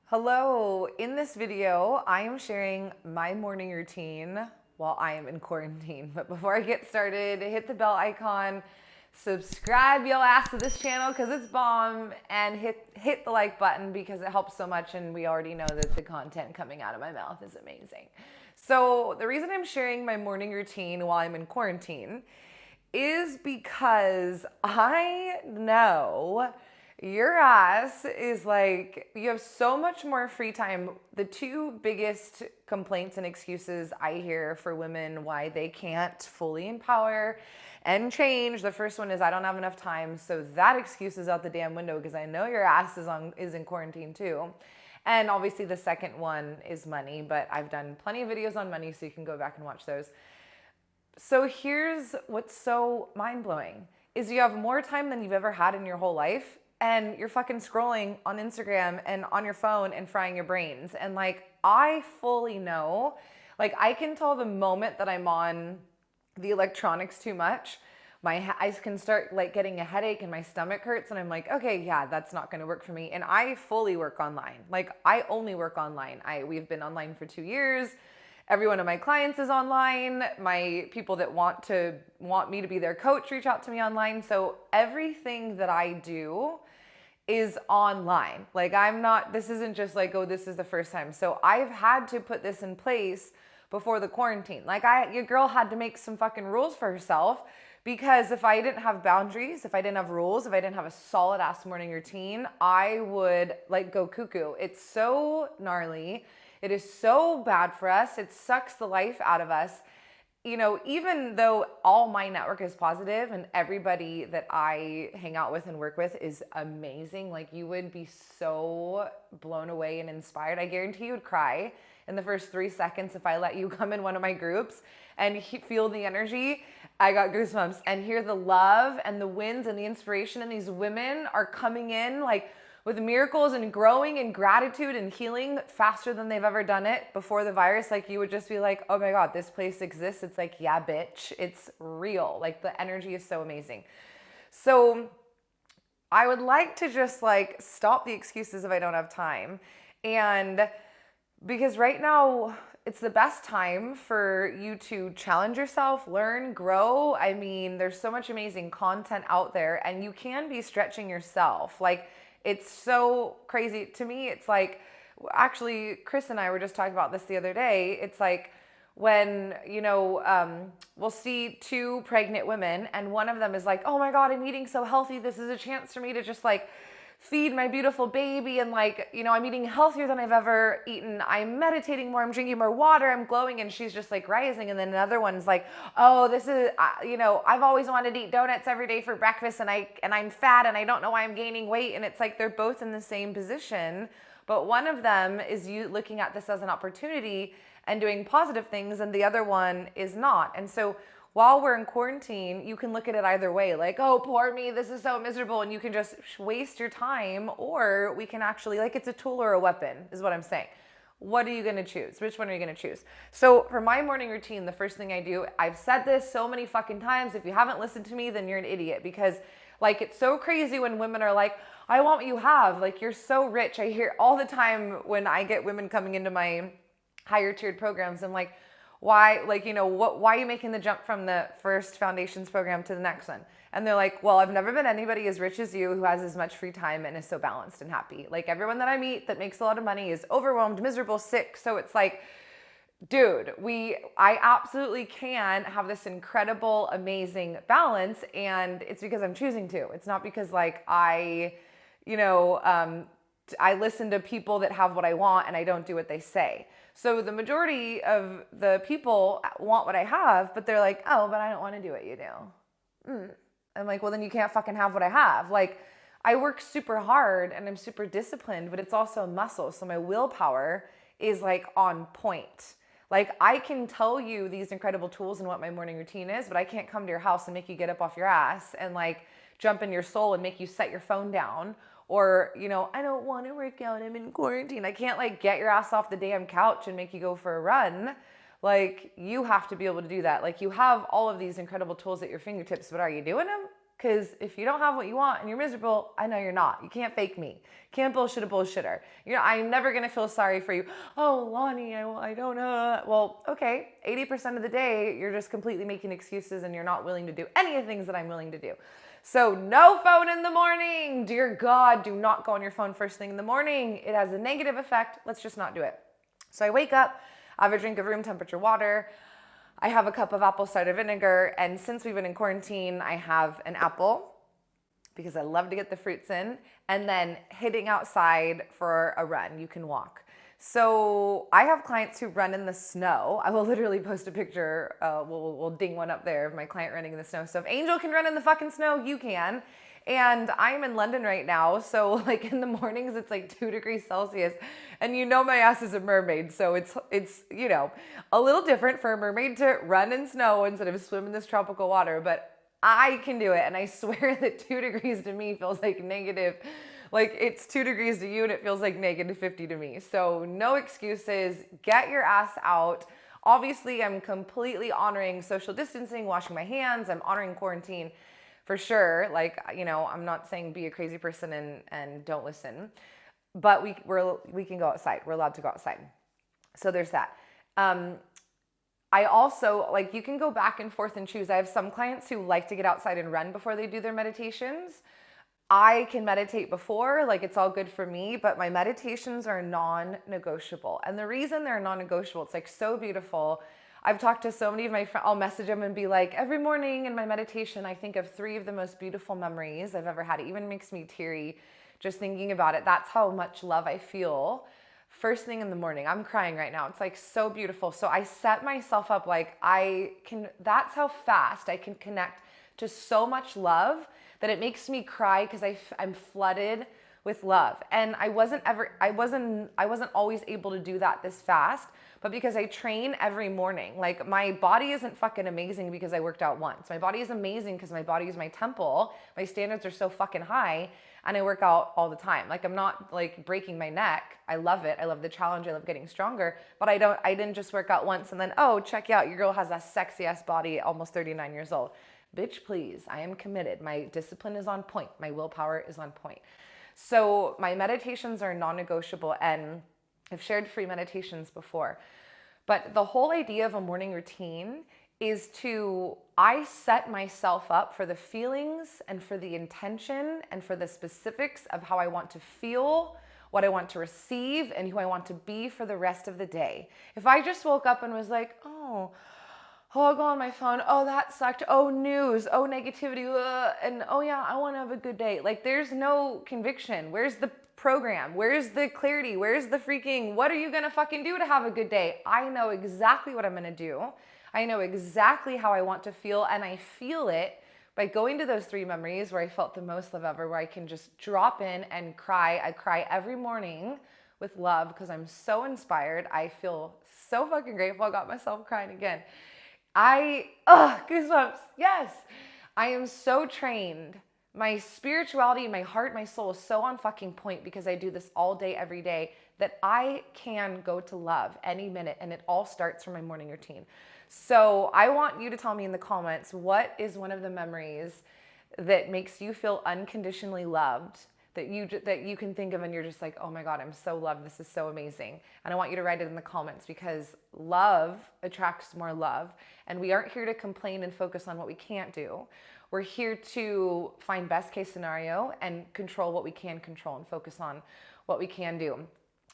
Hello, in this video, I am sharing my morning routine while I am in quarantine. But before I get started, hit the bell icon, subscribe your ass to this channel because it's bomb, and hit the like button because it helps so much, and we already know that the content coming out of my mouth is amazing. So the reason I'm sharing my morning routine while I'm in quarantine is because I know your ass is like, you have so much more free time. The two biggest complaints and excuses I hear for women why they can't fully empower and change. The first one is I don't have enough time. So that excuse is out the damn window because I know your ass is in quarantine too. And obviously the second one is money, but I've done plenty of videos on money, so you can go back and watch those. So here's what's so mind-blowing is you have more time than you've ever had in your whole life, and you're fucking scrolling on Instagram and on your phone and frying your brains. And like, I fully know, like I can tell the moment that I'm on the electronics too much, my eyes can start like getting a headache and my stomach hurts, and I'm like, okay, yeah, that's not going to work for me. And I fully work online. Like I only work online. We've been online for 2 years. Every one of my clients is online. My people that want me to be their coach reach out to me online. So everything that I do is online. Like this isn't just like, oh, this is the first time. So I've had to put this in place before the quarantine. Like your girl had to make some fucking rules for herself, because if I didn't have boundaries, if I didn't have rules, if I didn't have a solid ass morning routine, I would like go cuckoo. It's so gnarly. It is so bad for us. It sucks the life out of us. You know, even though all my network is positive and everybody that I hang out with and work with is amazing, like you would be so blown away and inspired. I guarantee you would cry in the first 3 seconds if I let you come in one of my groups and feel the energy. I got goosebumps and hear the love and the wins and the inspiration. And these women are coming in like with miracles and growing in gratitude and healing faster than they've ever done it before the virus. Like you would just be like, oh my God, this place exists. It's like, yeah, bitch, it's real. Like the energy is so amazing. So I would like to just like stop the excuses if I don't have time. And because right now it's the best time for you to challenge yourself, learn, grow. I mean, there's so much amazing content out there and you can be stretching yourself. Like, it's so crazy. To me, it's like, actually, Chris and I were just talking about this the other day. It's like when, we'll see 2 pregnant women and one of them is like, oh my God, I'm eating so healthy. This is a chance for me to just like feed my beautiful baby. And like, I'm eating healthier than I've ever eaten. I'm meditating more. I'm drinking more water. I'm glowing. And she's just like rising. And then another one's like, oh, this is, I've always wanted to eat donuts every day for breakfast and I'm fat and I don't know why I'm gaining weight. And it's like, they're both in the same position, but one of them is you looking at this as an opportunity and doing positive things. And the other one is not. And so while we're in quarantine, you can look at it either way. Like, oh, poor me, this is so miserable. And you can just waste your time, or we can actually, like, it's a tool or a weapon is what I'm saying. What are you going to choose? Which one are you going to choose? So for my morning routine, the first thing I do, I've said this so many fucking times. If you haven't listened to me, then you're an idiot, because like, it's so crazy when women are like, I want what you have. Like, you're so rich. I hear all the time when I get women coming into my higher tiered programs. I'm like, why, why are you making the jump from the first foundations program to the next one? And they're like, well, I've never met anybody as rich as you who has as much free time and is so balanced and happy. Like everyone that I meet that makes a lot of money is overwhelmed, miserable, sick. So it's like, dude, I absolutely can have this incredible, amazing balance. And it's because I'm choosing to. It's not because like I listen to people that have what I want and I don't do what they say. So the majority of the people want what I have, but they're like, oh, but I don't want to do what you do. I'm like, well, then you can't fucking have what I have. Like, I work super hard and I'm super disciplined, but it's also a muscle. So my willpower is like on point. Like, I can tell you these incredible tools and what my morning routine is, but I can't come to your house and make you get up off your ass and like jump in your soul and make you set your phone down. Or, I don't want to work out, I'm in quarantine. I can't like get your ass off the damn couch and make you go for a run. Like, you have to be able to do that. Like, you have all of these incredible tools at your fingertips, but are you doing them? Because if you don't have what you want and you're miserable, I know you're not. You can't fake me. Can't bullshit a bullshitter. I'm never going to feel sorry for you. Oh, Lani, I don't know. Well, okay. 80% of the day, you're just completely making excuses and you're not willing to do any of the things that I'm willing to do. So no phone in the morning. Dear God, do not go on your phone first thing in the morning. It has a negative effect. Let's just not do it. So I wake up, I have a drink of room temperature water. I have a cup of apple cider vinegar, and since we've been in quarantine, I have an apple because I love to get the fruits in, and then hitting outside for a run. You can walk. So I have clients who run in the snow. I will literally post a picture, we'll ding one up there of my client running in the snow. So if Angel can run in the fucking snow, you can. And I'm in London right now, so like in the mornings it's like 2 degrees Celsius, and my ass is a mermaid, so it's a little different for a mermaid to run in snow instead of swim in this tropical water, but I can do it, and I swear that 2 degrees to me feels like negative, like it's 2 degrees to you and it feels like negative 50 to me. So no excuses, get your ass out. Obviously, I'm completely honoring social distancing, washing my hands, I'm honoring quarantine. For sure, I'm not saying be a crazy person and don't listen, but we can go outside. We're allowed to go outside. So there's that. I also, you can go back and forth and choose. I have some clients who like to get outside and run before they do their meditations. I can meditate before, it's all good for me, but my meditations are non-negotiable. And the reason they're non-negotiable, it's so beautiful. I've talked to so many of my friends, I'll message them and be like, every morning in my meditation, I think of 3 of the most beautiful memories I've ever had. It even makes me teary just thinking about it. That's how much love I feel first thing in the morning. I'm crying right now. It's so beautiful. So I set myself up that's how fast I can connect to so much love that it makes me cry because I'm flooded with love. And I wasn't always able to do that this fast, but because I train every morning. My body isn't fucking amazing because I worked out once. My body is amazing because my body is my temple. My standards are so fucking high and I work out all the time. I'm not breaking my neck. I love it. I love the challenge. I love getting stronger, but I didn't just work out once and then, oh, check out, your girl has a sexy ass body at almost 39 years old. Bitch, please. I am committed. My discipline is on point. My willpower is on point. So my meditations are non-negotiable, and I've shared free meditations before. But the whole idea of a morning routine is I set myself up for the feelings and for the intention and for the specifics of how I want to feel, what I want to receive, and who I want to be for the rest of the day. If I just woke up and was like, oh, I'll go on my phone. Oh, that sucked. Oh, news. Oh, negativity. And oh yeah, I want to have a good day. There's no conviction. Where's the program? Where's the clarity? Where's the freaking, what are you going to fucking do to have a good day? I know exactly what I'm going to do. I know exactly how I want to feel, and I feel it by going to those 3 memories where I felt the most love ever, where I can just drop in and cry. I cry every morning with love because I'm so inspired. I feel so fucking grateful. I got myself crying again. Goosebumps. Yes. I am so trained. My spirituality, my heart, my soul is so on fucking point because I do this all day, every day, that I can go to love any minute, and it all starts from my morning routine. So I want you to tell me in the comments, what is one of the memories that makes you feel unconditionally loved, that you can think of and you're just like, oh my God, I'm so loved. This is so amazing. And I want you to write it in the comments, because love attracts more love. And we aren't here to complain and focus on what we can't do. We're here to find best case scenario and control what we can control and focus on what we can do.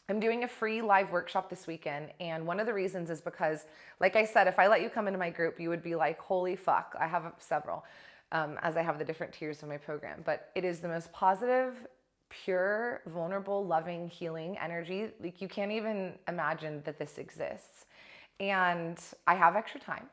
I'm doing a free live workshop this weekend, and one of the reasons is because, like I said, if I let you come into my group, you would be like, holy fuck. I have several, as I have the different tiers of my program, but it is the most positive, pure, vulnerable, loving, healing energy. You can't even imagine that this exists. And I have extra time.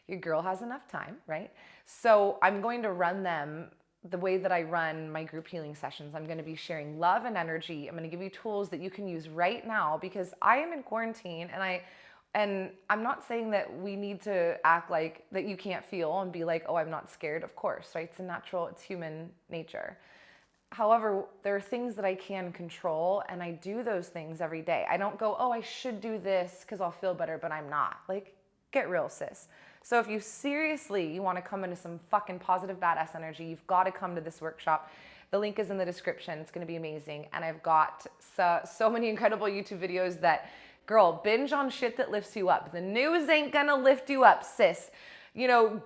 Your girl has enough time, right? So I'm going to run them the way that I run my group healing sessions. I'm going to be sharing love and energy. I'm going to give you tools that you can use right now, because I am in quarantine, and I'm not saying that we need to act like that you can't feel and be like, oh, I'm not scared. Of course, right? It's a natural, it's human nature. However, there are things that I can control, and I do those things every day. I don't go, oh, I should do this because I'll feel better, but I'm not. Get real, sis. So if you seriously, you want to come into some fucking positive badass energy, you've got to come to this workshop. The link is in the description. It's going to be amazing. And I've got so many incredible YouTube videos that, girl, binge on shit that lifts you up. The news ain't going to lift you up, sis. You know,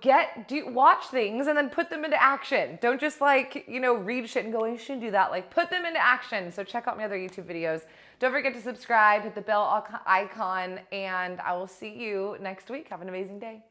watch things and then put them into action. Don't just like, you know, read shit and go, you shouldn't do that. Like, put them into action. So check out my other YouTube videos. Don't forget to subscribe, hit the bell icon, and I will see you next week. Have an amazing day.